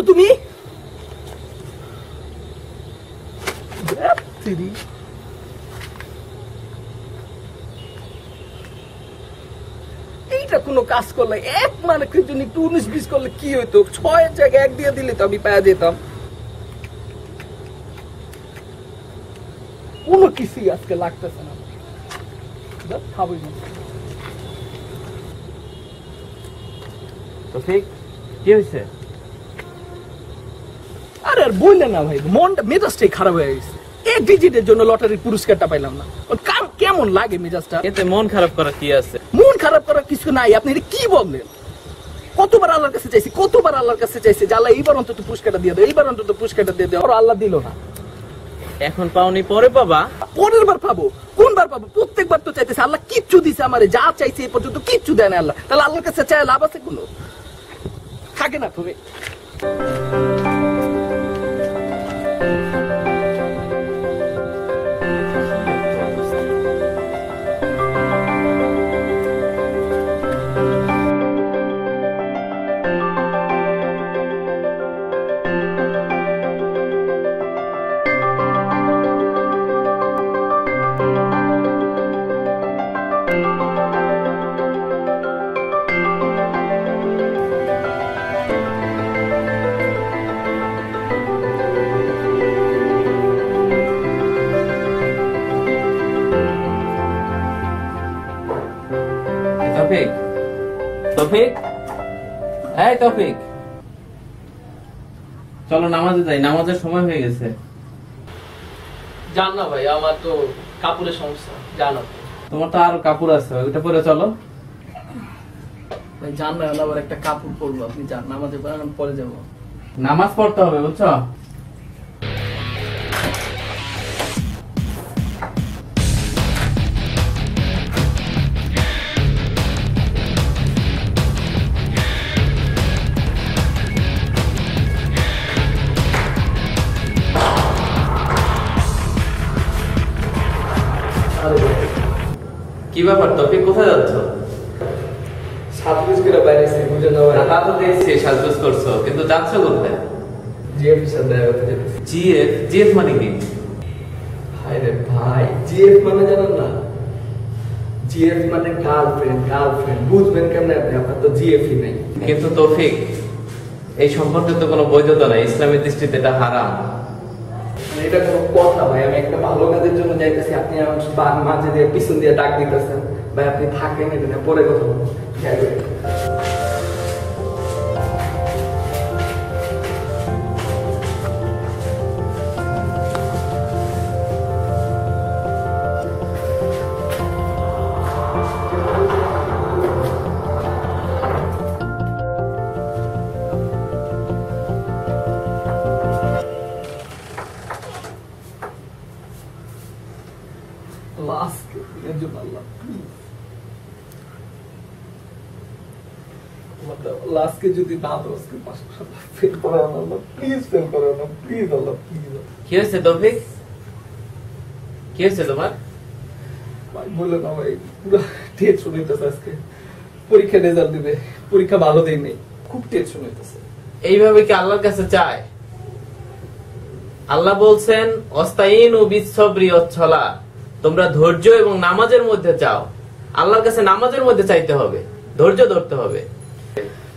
করছো তুমি? এইটা কোনো কাজ করলে এক মানে জন্য একটু 19-20 করলে কি হইতো? 6 জায়গায় 1 দিয়ে দিলে তো আমি পাওয়া যেতাম। কোনো কিছুই আজকে লাগতেছে না। খাবই না। তৌফিক কি হয়েছে? আরে আর বললেন না ভাই, মনটা মেজাজটাই খারাপ হয়ে গেছে। এক ডিজিটের জন্য লটারির পুরস্কারটা পাইলাম না। কাম কেমন লাগে মেজাজটা? এতে মন খারাপ করা কি আছে? মন খারাপ করার কিছু নাই। আপনি এটা কি বললেন? কতবার আল্লাহর কাছে চাইছি, কতবার আল্লাহর কাছে চাইছি যে আল্লাহ এইবার অন্তত পুরস্কারটা দিয়ে দাও, এইবার অন্তত পুরস্কারটা দিয়ে দাও। আর আল্লাহ দিল না। এখন পাওনি, পরে পাবা। পরের বার পাবো? কোনবার পাবো? প্রত্যেকবার তো চাইতেছে। আল্লাহ কিচ্ছু দিছে আমারে, যা চাইছে এই পর্যন্ত কিচ্ছু দেয় না আল্লাহ। তাহলে আল্লাহর কাছে চাই লাভ আছে কোনো? থাকে না তুমি। তৌফিক, তৌফিক, এই তৌফিক, চলো নামাজে যাই, নামাজের সময় হয়ে গেছে। জান না ভাই, আমার তো কাপড়ের সমস্যা জানো। তোমার তো আরো কাপড় আছে, ওইটা পরে চলো। ভাই জান না, আবার একটা কাপড় পরবো। আপনি যান নামাজে পরে যাবো। নামাজ পড়তে হবে বুঝছো? কি ব্যাপার তৌফিক, কোথায় যাচ্ছ? সাতগুজ করে বাইরেছি, বুঝে না ভাই। তা তো দেখছি সাজগোজ করছো, কিন্তু যাচ্ছ কোথায়? জিএফ এর সাথে দেখা করতে যেতেছি। জিএফ? জিএফ মানে কি? হায় রে ভাই, জিএফ মানে জানেন না? জিএফ মানে গার্লফ্রেন্ড। গার্লফ্রেন্ড বুঝবেন কেমনে আপনি? আপনার তো জিএফই নাই। কিন্তু তৌফিক, এই সম্পর্কে তো কোনো বৈধতা নাই, ইসলামের দৃষ্টিতে এটা হারাম। এটা কোনো কথা ভাই? আমি একটা ভালো কাজের জন্য যাইতেছি, আপনি আমার মাঝে দিয়ে পিছন দিয়ে ডাক দিতেছেন। ভাই আপনি থাকেন, এটা পরে কথা বলবো। লাস্টকে যদি না দাও, ফেল করাও না প্লিজ, ফেল করাও না প্লিজ আল্লাহ, প্লিজ। কি হয়েছে তৌফিক? কি হয়েছে তোমার? ভাই বললো না ভাই, পুরো টেনশন হইতেছে আজকে। পরীক্ষা রেজাল্ট দিবে, পরীক্ষা ভালো দেয় নেই, খুব টেনশন হইতেছে। এইভাবে কি আল্লাহর কাছে চায়? আল্লাহ বলছেন অস্তাইনু বিসসবরি ওয়াস-সালাহ, তোমরা ধৈর্য এবং নামাজের মধ্যে চাও। আল্লাহর কাছে নামাজের মধ্যে চাইতে হবে, ধৈর্য ধরতে হবে।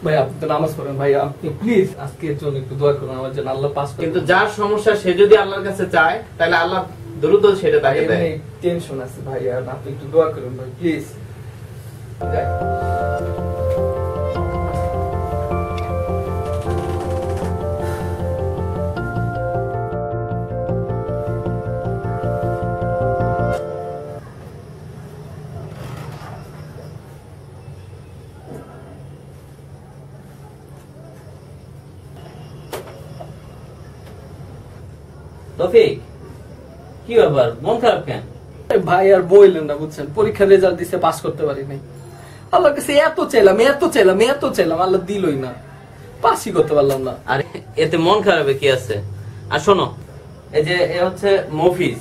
ভাই আপনি তো নামাজ পড়েন, ভাই আপনি প্লিজ আজকের জন্য একটু দোয়া করুন আমার জন্য, আল্লাহ পাস। কিন্তু যার সমস্যা সে যদি আল্লাহর কাছে চায়, তাহলে আল্লাহ দ্রুত সেটা তাকে দেয়। টেনশন আছে ভাই, আর আপনি একটু দোয়া করুন ভাই প্লিজ। তৌফিক, কি ব্যাপার, মন খারাপ কেন? ভাই আর বললেন না, বুঝছেন পরীক্ষার রেজাল্ট দিছে, পাস করতে পারি নাই। আল্লাহর কাছে এত চাইলাম, এত চাইলাম, এত চাইলাম, আল্লাহ দিলই না, পাসই করতে পারলাম না। আরে এতে মন খারাপে কি আছে? আর শোনো, এই যে এ হচ্ছে মফিজ,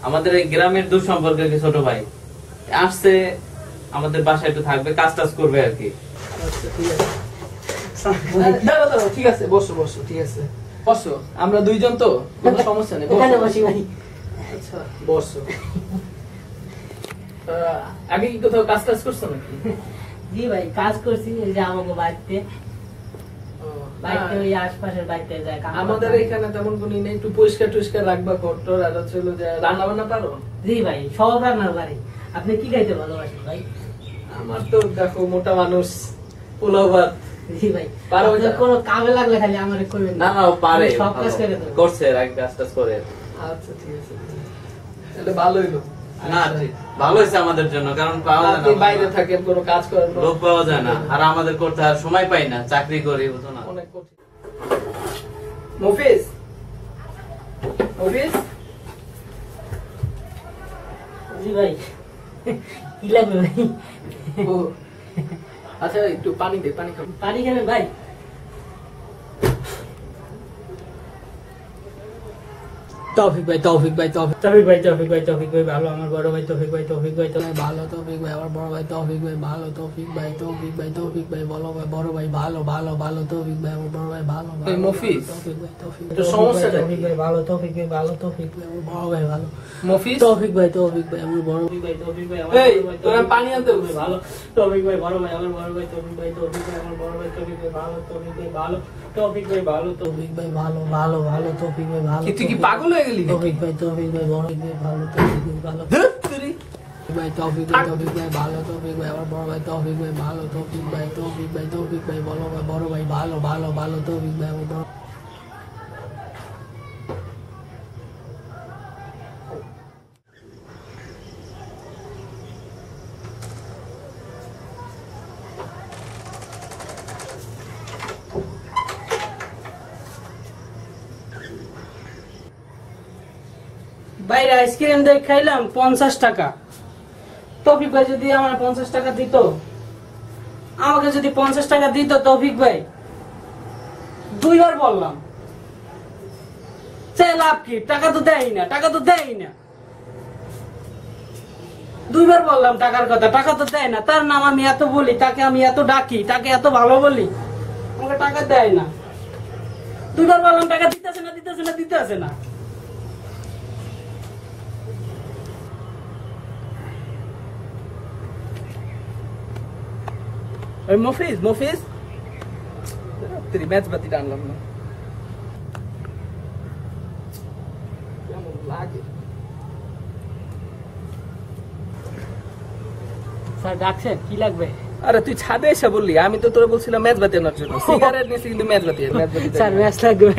আমাদের এই গ্রামের দূর সম্পর্কের কি ছোট ভাই, আসছে আমাদের বাসায় একটু থাকবে, কাজ টাজ করবে আর কি। আচ্ছা ঠিক আছে, দাঁড়াও দাঁড়াও, ঠিক আছে বসো বসো, ঠিক আছে বসো, আমরা দুইজন তো, কোনো সমস্যা নেই, এখানে বসো। বসি ভাই। আচ্ছা বসো। আগে কি কোথাও কাজ টাজ করছো নাকি? জি ভাই, কাজ করছি এই যে আমাকে বাড়িতে ওই আশপাশের বাড়িতে যায় কাম আমাদের করতে। এখানে তেমন কোনো নেই, একটু পরিষ্কার টরিষ্কার রাখবা ঘরটর, আর হচ্ছে হলো যে রান্না বান্না পারো? জি ভাই, সব রান্নার বাড়ি। আপনি কি খাইতে ভালোবাসেন ভাই? আমার তো দেখো মোটা মানুষ, পোলাও ভাত। জি ভাই, পারো আপনার এটা? কোনো কামে লাগলে খালি আমারে কইবেন না না ও পারে, আমি সব কাজ ভালো। করে দেব। করছে আগে কাজ টাজ করে। আচ্ছা ঠিক আছে, তাহলে ভালো হইলো। না ঠিক ভালো হয়েছে আমাদের জন্য, কারণ পাওয়া যায় আপনি না, বাইরে থাকেন, কোনো কাজ করেন না। লোক পাওয়া যায় না, আর আমাদের করতে আর সময় পাই না, চাকরি করি বুঝো না। অনেক কঠিন। মফিজ, মফিজ, জি ভাই, কি লাগবে ভাই? ও, আচ্ছা একটু পানি দে, পানি খাবো। পানি খাবেন ভাই? তৌফিক ভাই, তৌফিক ভাই, তৌফিক ভাই, তৌফিক ভাই, তৌফিক ভাই ভালো, আমার বড় ভাই তৌফিক ভাই, তৌফিক ভাই, তৌফিক ভালো, তৌফিক ভাই আমার বড় ভাই, তৌফিক ভাই ভালো, তৌফিক ভাই, তৌফিক ভাই, তৌফিক ভাই বলো ভাই, বড় ভাই ভালো ভালো ভালো, তৌফিক ভাই আমার বড় ভাই ভালো ভালো, এই মফিজ, তৌফিক ভাই, তৌফিক তো সমস্যাটা কি? তৌফিক ভাই ভালো, তৌফিক ভাই ভালো, তৌফিক ভাই আমার বড় ভাই ভালো, মফিজ, তৌফিক ভাই, তৌফিক ভাই আমার বড় ভাই, তৌফিক ভাই আমার এই, বড় ভাই, তোরা পানি আনতে তৌফিক বলছিস? ভাই ভালো, তৌফিক ভাই বড় ভাই আমার বড় ভাই, তৌফিক ভাই, তৌফিক ভাই আমার বড় ভাই, তৌফিক ভাই ভালো, তৌফিক ভাই ভালো, তৌফিক ভাই ভালো, তৌফিক ভাই ভালো ভালো ভালো, তৌফিক ভাই ভালো, কি তুই কি পাগল হয়ে গেলি? তৌফিক ভাই, তৌফিক ভাই বড় ভাই ভালো, তৌফিক ভাই ভালো, ধুর, তুই। ভাই তৌফিক ভাই, তৌফিক ভাই ভালো, তৌফিক ভাই আমার বড় ভাই, তৌফিক ভাই ভালো, তৌফিক ভাই, তৌফিক ভাই, তৌফিক ভাই বলো ভাই, বড় ভাই ভালো ভালো ভালো, তৌফিক ভাই আমার বড়। বাইরে আইসক্রিম দিয়ে খাইলাম 50 টাকা। তৌফিক ভাই যদি আমার 50 টাকা দিত, আমাকে যদি 50 টাকা দিত তৌফিক ভাই, দুইবার বললাম সে লাভ কি, টাকা তো দেয় না, টাকা তো দেয় না, দুইবার বললাম টাকার কথা, টাকা তো দেয় না। তার নাম আমি এত বলি, তাকে আমি এত ডাকি, তাকে এত ভালো বলি, আমাকে টাকা দেয় না। দুইবার বললাম টাকা দিতেছে না, দিতেছে না, দিতেছে না। ওই মফিজ, মফিজ, তুই ম্যাচ বাতিটা আনলাম না, কেমন লাগে। স্যার ডাকছেন, কি লাগবে? আরে তুই ছাদে এসে বললি, আমি তো তোরা বলছিলাম ম্যাচ বাতি আনার জন্য, সিগারেট নিয়েছি কিন্তু ম্যাচ বাতি, ম্যাচ বাতি স্যার ম্যাচ লাগবে।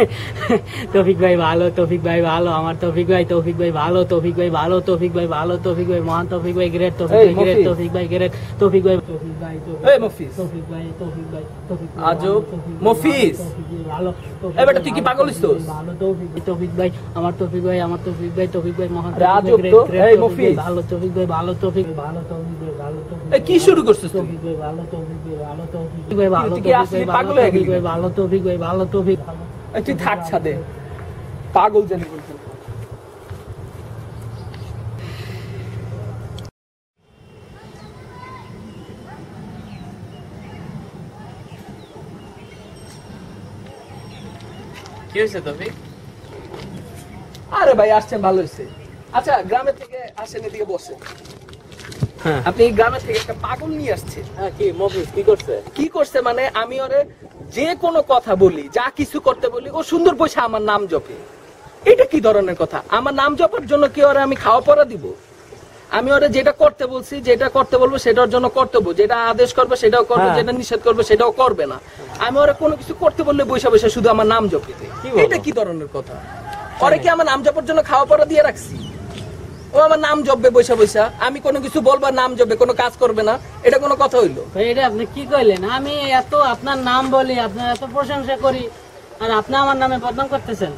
তৌফিক ভাই ভালো, তৌফিক ভাই ভালো, আমার তৌফিক ভাই, তৌফিক ভাই ভালো, তৌফিক ভাই ভালো, তৌফিক ভাই ভালো, তৌফিক ভাই মহান, তৌফিক ভাই গ্রেট, তৌফিক এই, ভাই গ্রেট, মফিজ। তৌফিক ভাই গ্রেট, তৌফিক ভাই, তৌফিক ভাই, এই মফিজ, তৌফিক ভাই, তৌফিক ভাই, তৌফিক ভাই আজব, ভালো, তৌফিক ভাই মফিজ। ভালো, তৌফিক ভাই ভালো, তৌফিক এই বেটা, ভাই তুই কি ভালো, পাগল হইছিস? তৌফিক ভাই ভালো, তৌফিক ভাই, তৌফিক ভাই আমার তৌফিক ভাই, আমার তৌফিক ভাই, তৌফিক ভাই মহান, আরে তৌফিক আজব ভাই তো, গ্রেট, এই তৌফিক ভাই মফিজ। ভালো, তৌফিক ভাই ভালো, তৌফিক ভাই ভালো, তৌফিক ভাই ভালো, তৌফিক এই কি শুরু করছিস তুই? তৌফিক ভাই ভালো, তৌফিক ভাই ভালো, তৌফিক ভাই ভালো, তুই কি আসলে পাগল হয়ে গেলি? তৌফিক ভাই ভালো, তৌফিক ভাই ভালো, তৌফিক ভালো। এই তুই থাক ছাদে, পাগল জানি বলছিস। কি হয়েছে তৌফিক? আরে ভাই আসছেন, ভালো হয়েছে। আচ্ছা গ্রামের থেকে আসেন, এদিকে বসে। হ্যাঁ। আপনি এই গ্রামের থেকে একটা পাগল নিয়ে আসছে। হ্যাঁ, কি মফিজ কি করছে? কি করছে মানে, আমি ওরে যে কোনো কথা বলি, যা কিছু করতে বলি, ও সুন্দর পয়সা আমার নাম জপে। এটা কি ধরনের কথা? আমার নাম জপার জন্য কি ওরে আমি খাওয়া পড়া দিব? আমি ওরে যেটা করতে বলছি, যেটা করতে বলবো সেটার জন্য কর্তব্য, যেটা আদেশ করবে সেটাও করবে, হ্যাঁ। যেটা নিষেধ করবে সেটাও করবে না। আমি ওরে কোনো কিছু করতে বললে বৈশা বৈশা শুধু আমার নাম জপিতে, কি বলো? এটা কি ধরনের কথা? ওরে কি আমার নাম জপার জন্য খাওয়া পড়া দিয়ে রাখছি? ও আমার নাম জপবে বৈশা বৈশা, আমি কোনো কিছু বলবো নাম জপবে, কোনো কাজ করবে না, এটা কোনো কথা হইলো? ভাই এটা আপনি কি কইলেন? আমি এত আপনার নাম বলি, আপনার এত প্রশংসা করি, আর আপনি আমার নামে বদনাম করতেছেন।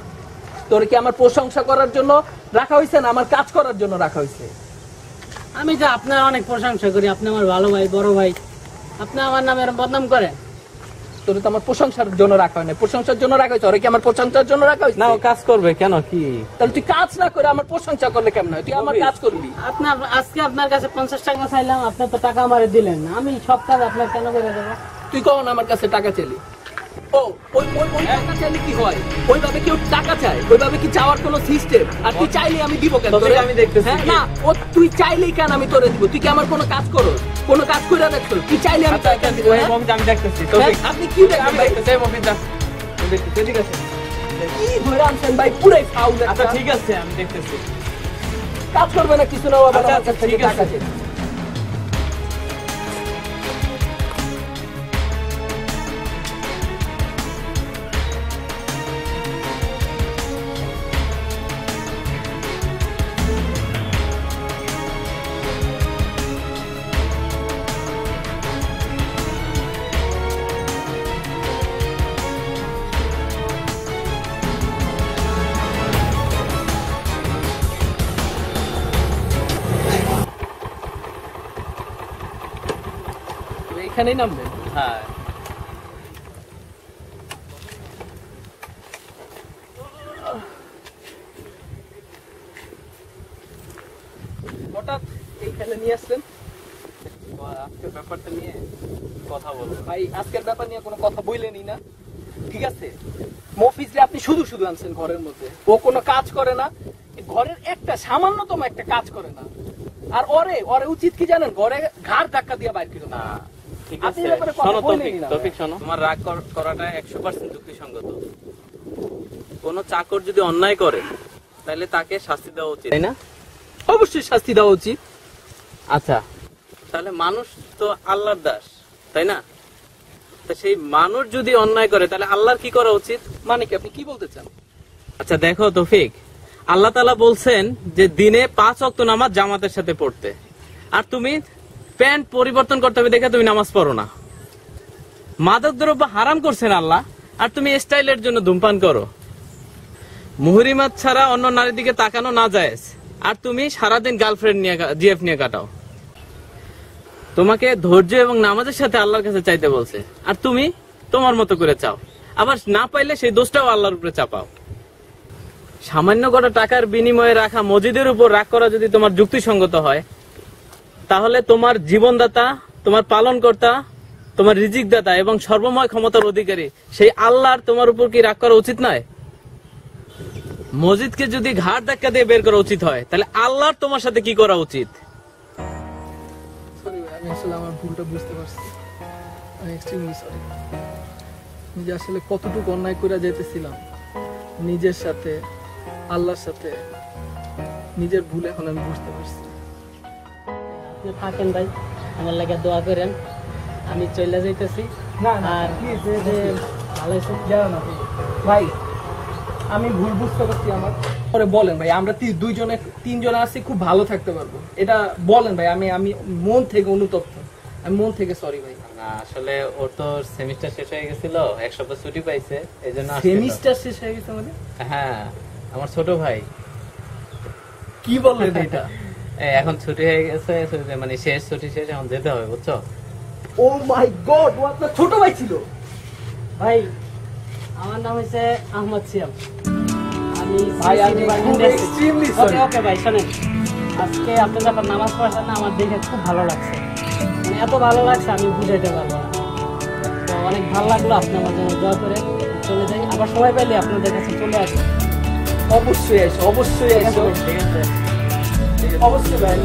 তোর কি আমার প্রশংসা করার জন্য রাখা হয়েছে না আমার কাজ করার জন্য রাখা হয়েছে? আমি তো আপনার অনেক প্রশংসা করি, আপনি আমার ভালো ভাই, বড় ভাই, আপনি আমার নামে এরকম বদনাম করেন। তোর তো আমার প্রশংসার জন্য রাখা হয় না, প্রশংসার জন্য রাখা হয়েছে। ওরে কি আমার প্রশংসার জন্য রাখা হয়েছে? না ও কাজ করবে কেন? কি তাহলে তুই কাজ না করে আমার প্রশংসা করলে কেমন হয়? তুই আমার কাজ করবি। আপনার আজকে আপনার কাছে 50 টাকা চাইলাম, আপনি তো টাকা আমারে দিলেন না, আমি সব কাজ আপনার কেন করে দেবো? তুই কখন আমার কাছে টাকা চেলি? ও ওই টাকা চাইলে কি হয়? ওইভাবে কেউ টাকা চায়? ওইভাবে কি চাওয়ার কোনো সিস্টেম? আর তুই চাইলে আমি দিব কেন তোরে? আমি দেখতেছি। হ্যাঁ, না ও তুই চাইলেই কেন আমি তোরে দিব? তুই কি আমার কোনো কাজ করো? কোনো কাজ করে দেখছো? তুই চাইলে আমি তোরে কেন দিব? হ্যাঁ? আমি দেখতেছি হ্যাঁ, আপনি কি দেখবেন ভাই? কি ধরে আনছেন ভাই? পুরাই ফাউল। আচ্ছা ঠিক আছে আমি দেখতেছি। কাজ করবে না কিছু না, ও আবার আচ্ছা, আমার কাছ থেকে ঠিক আছে। টাকা চাই। তো এখানেই নামবেন? হ্যাঁ হঠাৎ এইখানে নিয়ে আসলেন আজকের ব্যাপারটা নিয়ে কথা বলবো। ভাই? আজকের ব্যাপার নিয়ে কোনো কথা বললেনই না, ঠিক আছে? মফিজরে আপনি শুধু শুধু আনছেন ঘরের মধ্যে, ও কোনো কাজ করে না, ঘরের একটা সামান্যতম একটা কাজ করে না। আর ওরে উচিত কি জানেন? ঘরে ঘাড় ধাক্কা দিয়ে বাইর করে না না। ঠিক আপনি আছে, এই ব্যাপারে কথা শোনো বললেনই না। তৌফিক শোনো, তোমার রাগ করাটা 100% যুক্তিসঙ্গত। কোন চাকর যদি অন্যায় করে তাহলে তাকে শাস্তি দেওয়া উচিত, তাই না? অবশ্যই শাস্তি দেওয়া উচিত। আচ্ছা তাহলে মানুষ তো আল্লাহর দাস, তাই না? তা সেই মানুষ যদি অন্যায় করে তাহলে আল্লাহর কি করা উচিত? মানে কি, আপনি কি বলতে চান? আচ্ছা দেখো তৌফিক, আল্লাহ তাআলা বলছেন যে দিনে 5 ওয়াক্ত নামাজ জামাতের সাথে পড়তে, আর তুমি প্যান্ট পরিবর্তন করতে হবে দেখে তুমি নামাজ পড়ো না। মাদক দ্রব্য হারাম করছেন আল্লাহ, আর তুমি স্টাইলের জন্য ধূমপান করো। মুহরিমাত ছাড়া অন্য নারীর দিকে তাকানো না জায়েজ, আর তুমি সারাদিন গার্লফ্রেন্ড নিয়ে জিএফ নিয়ে কাটাও। তোমাকে ধৈর্য এবং নামাজের সাথে আল্লাহর কাছে চাইতে বলছে, আর তুমি তোমার মতো করে চাও, আবার না পাইলে সেই দোষটাও আল্লাহর উপরে চাপাও। সামান্য কটা টাকার বিনিময়ে রাখা মসজিদের উপর রাগ করা যদি তোমার যুক্তিসঙ্গত হয়, তাহলে তোমার জীবনদাতা, তোমার পালনকর্তা, তোমার রিজিকদাতা এবং সর্বময় ক্ষমতার অধিকারী সেই আল্লাহর তোমার উপর কি রাগ করা উচিত নয়? মসজিদকে যদি ঘাড় ধাক্কা দিয়ে বের করা উচিত হয়, তাহলে আল্লাহর তোমার সাথে কি করা উচিত? সরি ভাই, আমি আসলে আমার ভুলটা বুঝতে পারছি। আমি এক্সট্রিমলি সরি। নিজে আসলে কতটুকু অন্যায় করে যেতেছিলাম নিজের সাথে, আল্লাহর সাথে, নিজের ভুল এখন আমি বুঝতে পারছি। আপনি থাকেন ভাই, আমার লাগে দোয়া করেন, আমি চলে যাইতেছি। আর যে ভালো হয়েছে জানো না ভাই, আমি ভুল বুঝতে পারছি আমার। পরে বলেন ভাই, আমরা তিনজনে আছি, খুব ভালো থাকতে পারবো, এটা বলেন ভাই। আমি মন থেকে অনুতপ্ত, আমি মন থেকে সরি ভাই। না আসলে ওর তো সেমিস্টার শেষ হয়ে গেছিল, 1 সপ্তাহ ছুটি পাইছে, এইজন্য আসছিল। সেমিস্টার শেষ হয়ে গেছে মানে? হ্যাঁ আমার ছোট ভাই। কি বললেন এটা? এখন ছুটি হয়ে গেছে, মানে শেষ ছুটি শেষ, এখন যেতে হবে বুঝছো। ও মাই গড, ও আপনার ছোট ভাই ছিল? ভাই, আমার নাম হচ্ছে আহমদ সিয়াম। আমি ভাই, আমি খুব extremely sorry। ওকে ভাই, শোনেন, আজকে আপনি যখন নামাজ পড়ছেন না, আমার দেখে খুব ভালো লাগছে, মানে এত ভালো লাগছে আমি বুঝাইতে পারবো না। তো অনেক ভালো লাগলো, আপনি আমার জন্য দোয়া করে চলে যাই, আবার সময় পেলে আপনাদের কাছে চলে আসি। অবশ্যই এসো, অবশ্যই এসো, ঠিক আছে। অবশ্যই ভাই।